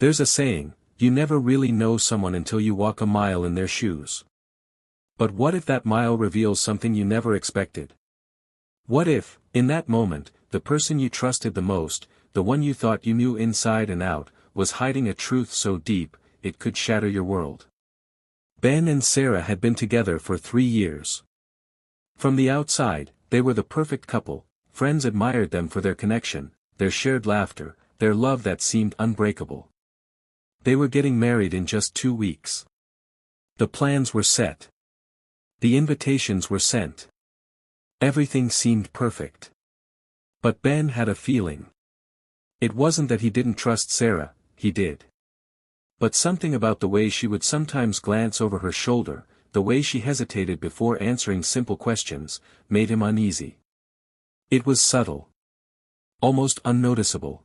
There's a saying, you never really know someone until you walk a mile in their shoes. But what if that mile reveals something you never expected? What if, in that moment, the person you trusted the most, the one you thought you knew inside and out, was hiding a truth so deep, it could shatter your world? Ben and Sarah had been together for 3 years. From the outside, they were the perfect couple. Friends admired them for their connection, their shared laughter, their love that seemed unbreakable. They were getting married in just 2 weeks. The plans were set. The invitations were sent. Everything seemed perfect. But Ben had a feeling. It wasn't that he didn't trust Sarah, he did. But something about the way she would sometimes glance over her shoulder, the way she hesitated before answering simple questions, made him uneasy. It was subtle. Almost unnoticeable.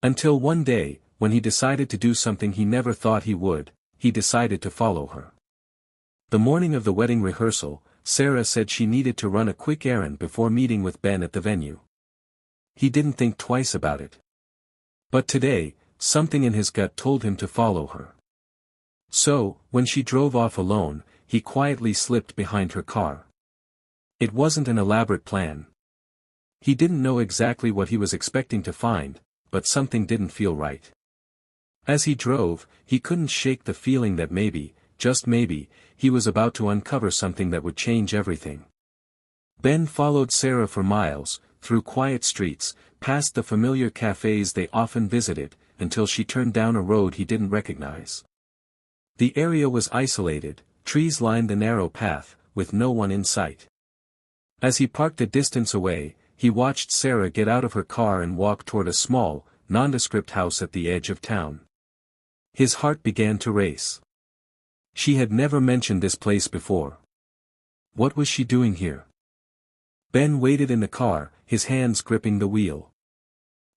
Until one day, when he decided to do something he never thought he would, he decided to follow her. The morning of the wedding rehearsal, Sarah said she needed to run a quick errand before meeting with Ben at the venue. He didn't think twice about it. But today, something in his gut told him to follow her. So, when she drove off alone, he quietly slipped behind her car. It wasn't an elaborate plan. He didn't know exactly what he was expecting to find, but something didn't feel right. As he drove, he couldn't shake the feeling that maybe, just maybe, he was about to uncover something that would change everything. Ben followed Sarah for miles, through quiet streets, past the familiar cafes they often visited, until she turned down a road he didn't recognize. The area was isolated, trees lined the narrow path, with no one in sight. As he parked a distance away, he watched Sarah get out of her car and walk toward a small, nondescript house at the edge of town. His heart began to race. She had never mentioned this place before. What was she doing here? Ben waited in the car, his hands gripping the wheel.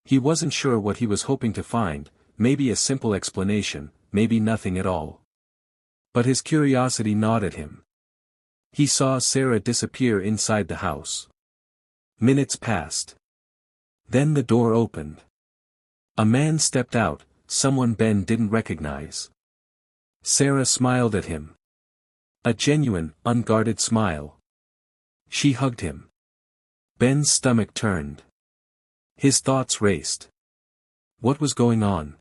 He wasn't sure what he was hoping to find, maybe a simple explanation, maybe nothing at all. But his curiosity gnawed at him. He saw Sarah disappear inside the house. Minutes passed. Then the door opened. A man stepped out, someone Ben didn't recognize. Sarah smiled at him. A genuine, unguarded smile. She hugged him. Ben's stomach turned. His thoughts raced. What was going on?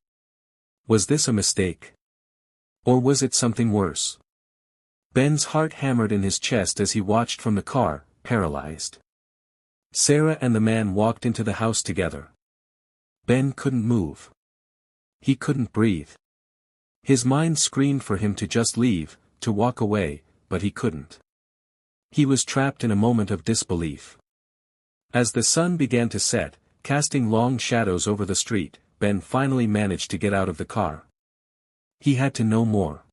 Was this a mistake? Or was it something worse? Ben's heart hammered in his chest as he watched from the car, paralyzed. Sarah and the man walked into the house together. Ben couldn't move. He couldn't breathe. His mind screamed for him to just leave, to walk away, but he couldn't. He was trapped in a moment of disbelief. As the sun began to set, casting long shadows over the street, Ben finally managed to get out of the car. He had to know more.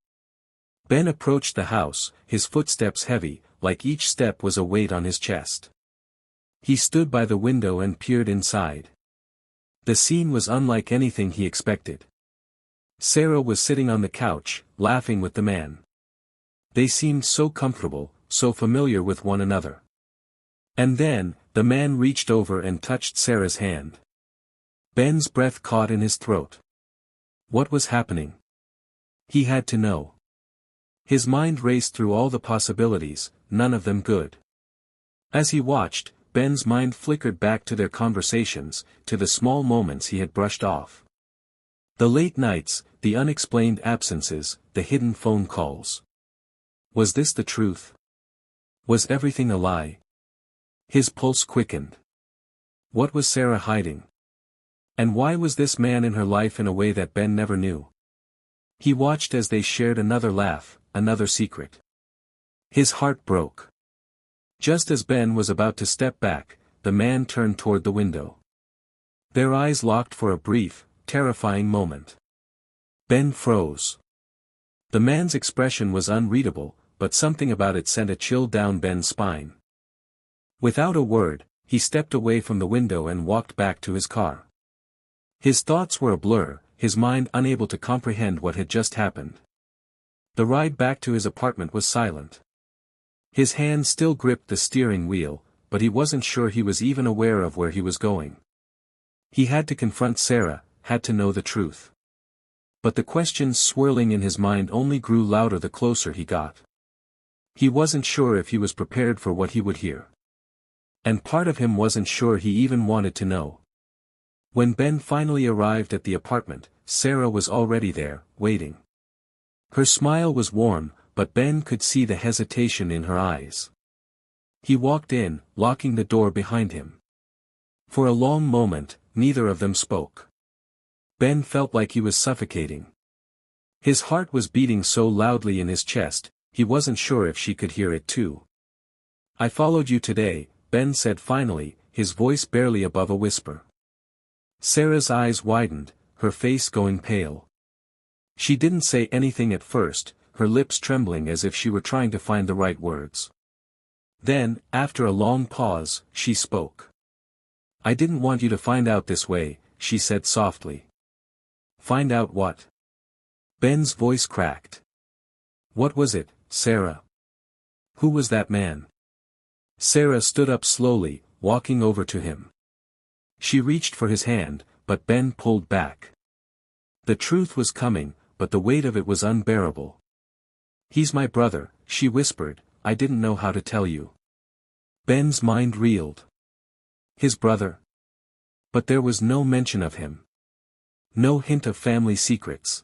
Ben approached the house, his footsteps heavy, like each step was a weight on his chest. He stood by the window and peered inside. The scene was unlike anything he expected. Sarah was sitting on the couch, laughing with the man. They seemed so comfortable, so familiar with one another. And then, the man reached over and touched Sarah's hand. Ben's breath caught in his throat. What was happening? He had to know. His mind raced through all the possibilities, none of them good. As he watched, Ben's mind flickered back to their conversations, to the small moments he had brushed off. The late nights, the unexplained absences, the hidden phone calls. Was this the truth? Was everything a lie? His pulse quickened. What was Sarah hiding? And why was this man in her life in a way that Ben never knew? He watched as they shared another laugh, another secret. His heart broke. Just as Ben was about to step back, the man turned toward the window. Their eyes locked for a brief, terrifying moment. Ben froze. The man's expression was unreadable, but something about it sent a chill down Ben's spine. Without a word, he stepped away from the window and walked back to his car. His thoughts were a blur, his mind unable to comprehend what had just happened. The ride back to his apartment was silent. His hand still gripped the steering wheel, but he wasn't sure he was even aware of where he was going. He had to confront Sarah, had to know the truth. But the questions swirling in his mind only grew louder the closer he got. He wasn't sure if he was prepared for what he would hear. And part of him wasn't sure he even wanted to know. When Ben finally arrived at the apartment, Sarah was already there, waiting. Her smile was warm, but Ben could see the hesitation in her eyes. He walked in, locking the door behind him. For a long moment, neither of them spoke. Ben felt like he was suffocating. His heart was beating so loudly in his chest, he wasn't sure if she could hear it too. "I followed you today," Ben said finally, his voice barely above a whisper. Sarah's eyes widened, her face going pale. She didn't say anything at first, her lips trembling as if she were trying to find the right words. Then, after a long pause, she spoke. "I didn't want you to find out this way," she said softly. "Find out what?" Ben's voice cracked. "What was it, Sarah? Who was that man?" Sarah stood up slowly, walking over to him. She reached for his hand, but Ben pulled back. The truth was coming, but the weight of it was unbearable. "He's my brother," she whispered, "I didn't know how to tell you." Ben's mind reeled. His brother? But there was no mention of him. No hint of family secrets.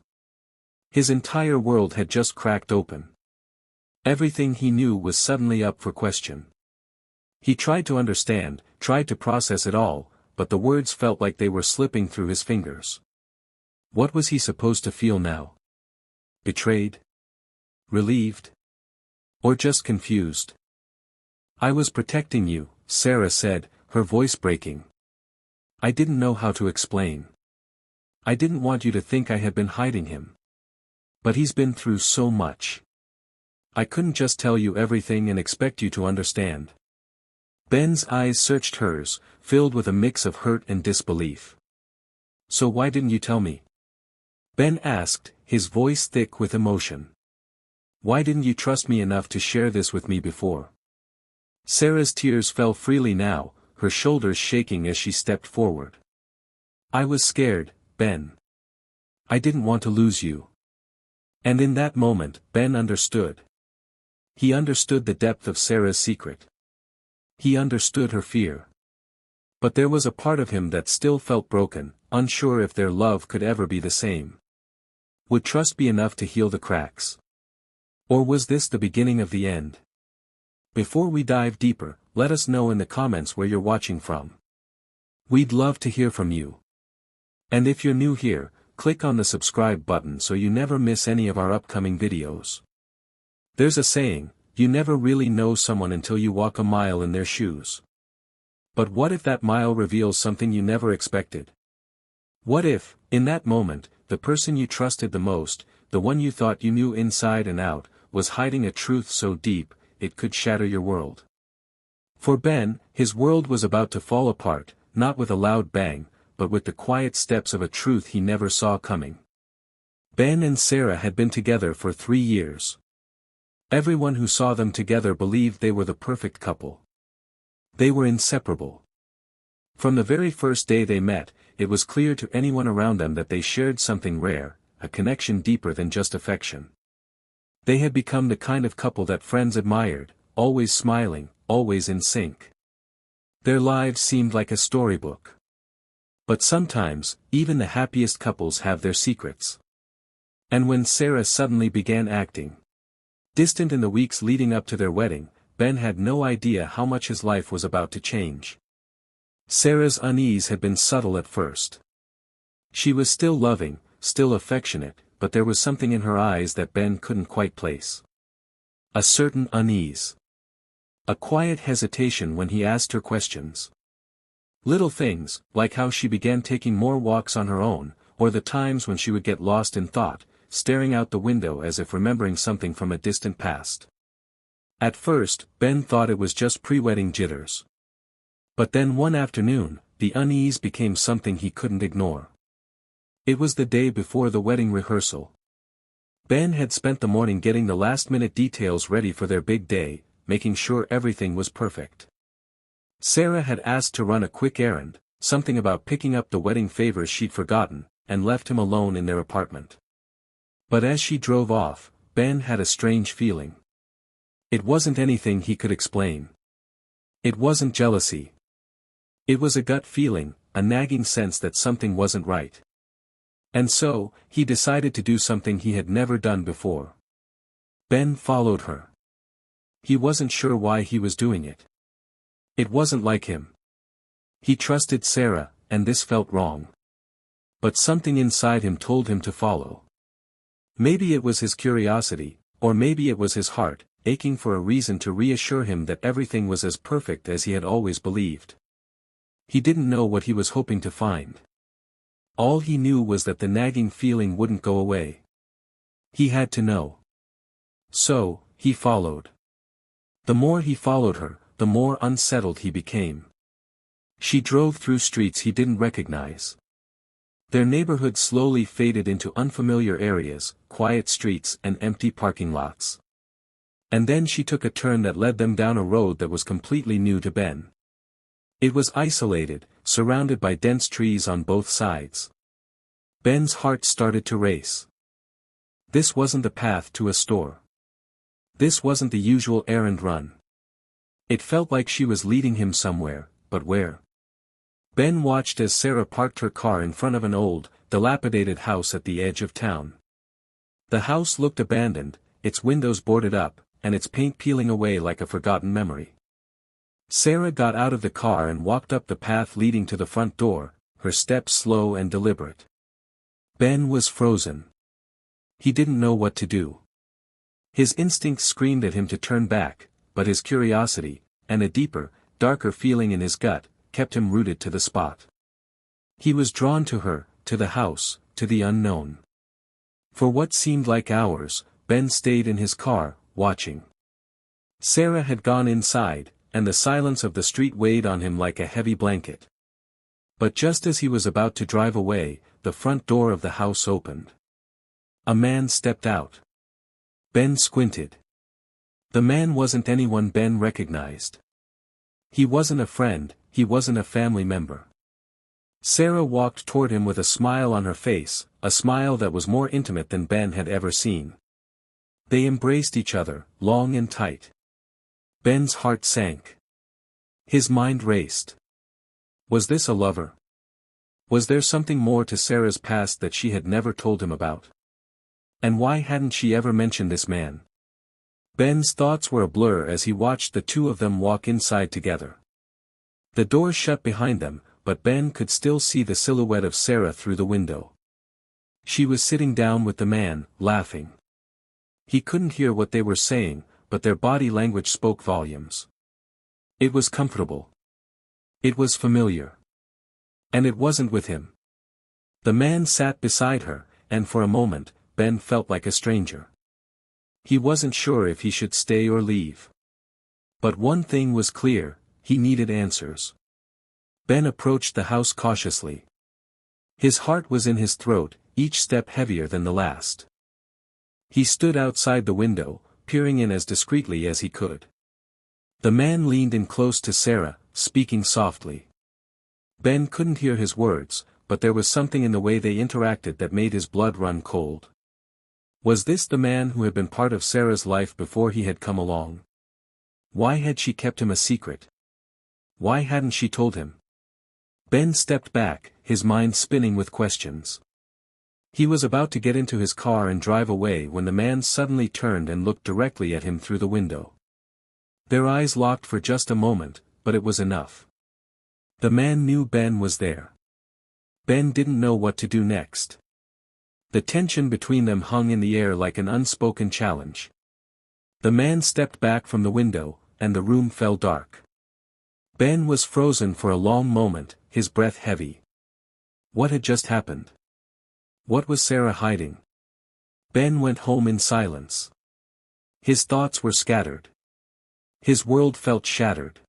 His entire world had just cracked open. Everything he knew was suddenly up for question. He tried to understand, tried to process it all, but the words felt like they were slipping through his fingers. What was he supposed to feel now? Betrayed? Relieved? Or just confused? "I was protecting you," Sarah said, her voice breaking. "I didn't know how to explain. I didn't want you to think I had been hiding him. But he's been through so much. I couldn't just tell you everything and expect you to understand." Ben's eyes searched hers, filled with a mix of hurt and disbelief. "So why didn't you tell me?" Ben asked, his voice thick with emotion. "Why didn't you trust me enough to share this with me before?" Sarah's tears fell freely now, her shoulders shaking as she stepped forward. "I was scared, Ben. I didn't want to lose you." And in that moment, Ben understood. He understood the depth of Sarah's secret. He understood her fear. But there was a part of him that still felt broken, unsure if their love could ever be the same. Would trust be enough to heal the cracks? Or was this the beginning of the end? Before we dive deeper, let us know in the comments where you're watching from. We'd love to hear from you. And if you're new here, click on the subscribe button so you never miss any of our upcoming videos. There's a saying, you never really know someone until you walk a mile in their shoes. But what if that mile reveals something you never expected? What if, in that moment, the person you trusted the most, the one you thought you knew inside and out, was hiding a truth so deep, it could shatter your world? For Ben, his world was about to fall apart, not with a loud bang, but with the quiet steps of a truth he never saw coming. Ben and Sarah had been together for 3 years. Everyone who saw them together believed they were the perfect couple. They were inseparable. From the very first day they met, it was clear to anyone around them that they shared something rare, a connection deeper than just affection. They had become the kind of couple that friends admired, always smiling, always in sync. Their lives seemed like a storybook. But sometimes, even the happiest couples have their secrets. And when Sarah suddenly began acting distant in the weeks leading up to their wedding, Ben had no idea how much his life was about to change. Sarah's unease had been subtle at first. She was still loving, still affectionate, but there was something in her eyes that Ben couldn't quite place. A certain unease. A quiet hesitation when he asked her questions. Little things, like how she began taking more walks on her own, or the times when she would get lost in thought, staring out the window as if remembering something from a distant past. At first, Ben thought it was just pre-wedding jitters. But then one afternoon, the unease became something he couldn't ignore. It was the day before the wedding rehearsal. Ben had spent the morning getting the last-minute details ready for their big day, making sure everything was perfect. Sarah had asked to run a quick errand, something about picking up the wedding favors she'd forgotten, and left him alone in their apartment. But as she drove off, Ben had a strange feeling. It wasn't anything he could explain. It wasn't jealousy. It was a gut feeling, a nagging sense that something wasn't right. And so, he decided to do something he had never done before. Ben followed her. He wasn't sure why he was doing it. It wasn't like him. He trusted Sarah, and this felt wrong. But something inside him told him to follow. Maybe it was his curiosity, or maybe it was his heart, aching for a reason to reassure him that everything was as perfect as he had always believed. He didn't know what he was hoping to find. All he knew was that the nagging feeling wouldn't go away. He had to know. So, he followed. The more he followed her, the more unsettled he became. She drove through streets he didn't recognize. Their neighborhood slowly faded into unfamiliar areas, quiet streets and empty parking lots. And then she took a turn that led them down a road that was completely new to Ben. It was isolated, surrounded by dense trees on both sides. Ben's heart started to race. This wasn't the path to a store. This wasn't the usual errand run. It felt like she was leading him somewhere, but where? Ben watched as Sarah parked her car in front of an old, dilapidated house at the edge of town. The house looked abandoned, its windows boarded up, and its paint peeling away like a forgotten memory. Sarah got out of the car and walked up the path leading to the front door, her steps slow and deliberate. Ben was frozen. He didn't know what to do. His instincts screamed at him to turn back, but his curiosity, and a deeper, darker feeling in his gut, kept him rooted to the spot. He was drawn to her, to the house, to the unknown. For what seemed like hours, Ben stayed in his car, watching. Sarah had gone inside, and the silence of the street weighed on him like a heavy blanket. But just as he was about to drive away, the front door of the house opened. A man stepped out. Ben squinted. The man wasn't anyone Ben recognized. He wasn't a friend, he wasn't a family member. Sarah walked toward him with a smile on her face, a smile that was more intimate than Ben had ever seen. They embraced each other, long and tight. Ben's heart sank. His mind raced. Was this a lover? Was there something more to Sarah's past that she had never told him about? And why hadn't she ever mentioned this man? Ben's thoughts were a blur as he watched the two of them walk inside together. The door shut behind them, but Ben could still see the silhouette of Sarah through the window. She was sitting down with the man, laughing. He couldn't hear what they were saying, but their body language spoke volumes. It was comfortable. It was familiar. And it wasn't with him. The man sat beside her, and for a moment, Ben felt like a stranger. He wasn't sure if he should stay or leave. But one thing was clear, he needed answers. Ben approached the house cautiously. His heart was in his throat, each step heavier than the last. He stood outside the window, peering in as discreetly as he could. The man leaned in close to Sarah, speaking softly. Ben couldn't hear his words, but there was something in the way they interacted that made his blood run cold. Was this the man who had been part of Sarah's life before he had come along? Why had she kept him a secret? Why hadn't she told him? Ben stepped back, his mind spinning with questions. He was about to get into his car and drive away when the man suddenly turned and looked directly at him through the window. Their eyes locked for just a moment, but it was enough. The man knew Ben was there. Ben didn't know what to do next. The tension between them hung in the air like an unspoken challenge. The man stepped back from the window, and the room fell dark. Ben was frozen for a long moment, his breath heavy. What had just happened? What was Sarah hiding? Ben went home in silence. His thoughts were scattered. His world felt shattered.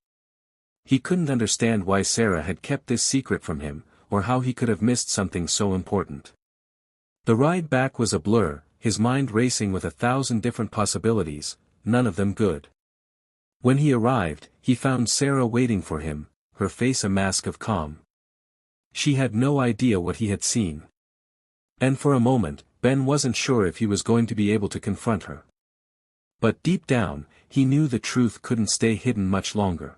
He couldn't understand why Sarah had kept this secret from him, or how he could have missed something so important. The ride back was a blur, his mind racing with 1,000 different possibilities, none of them good. When he arrived, he found Sarah waiting for him, her face a mask of calm. She had no idea what he had seen. And for a moment, Ben wasn't sure if he was going to be able to confront her. But deep down, he knew the truth couldn't stay hidden much longer.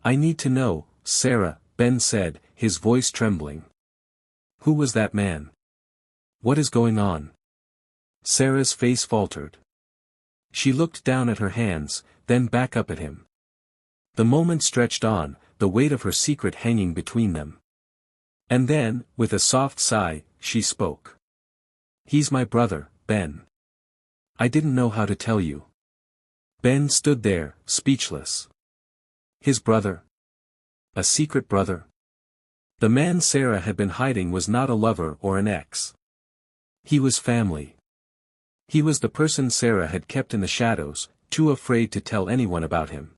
"I need to know, Sarah," Ben said, his voice trembling. "Who was that man? What is going on?" Sarah's face faltered. She looked down at her hands, then back up at him. The moment stretched on, the weight of her secret hanging between them. And then, with a soft sigh, she spoke. "He's my brother, Ben. I didn't know how to tell you." Ben stood there, speechless. His brother? A secret brother? The man Sarah had been hiding was not a lover or an ex. He was family. He was the person Sarah had kept in the shadows, too afraid to tell anyone about him.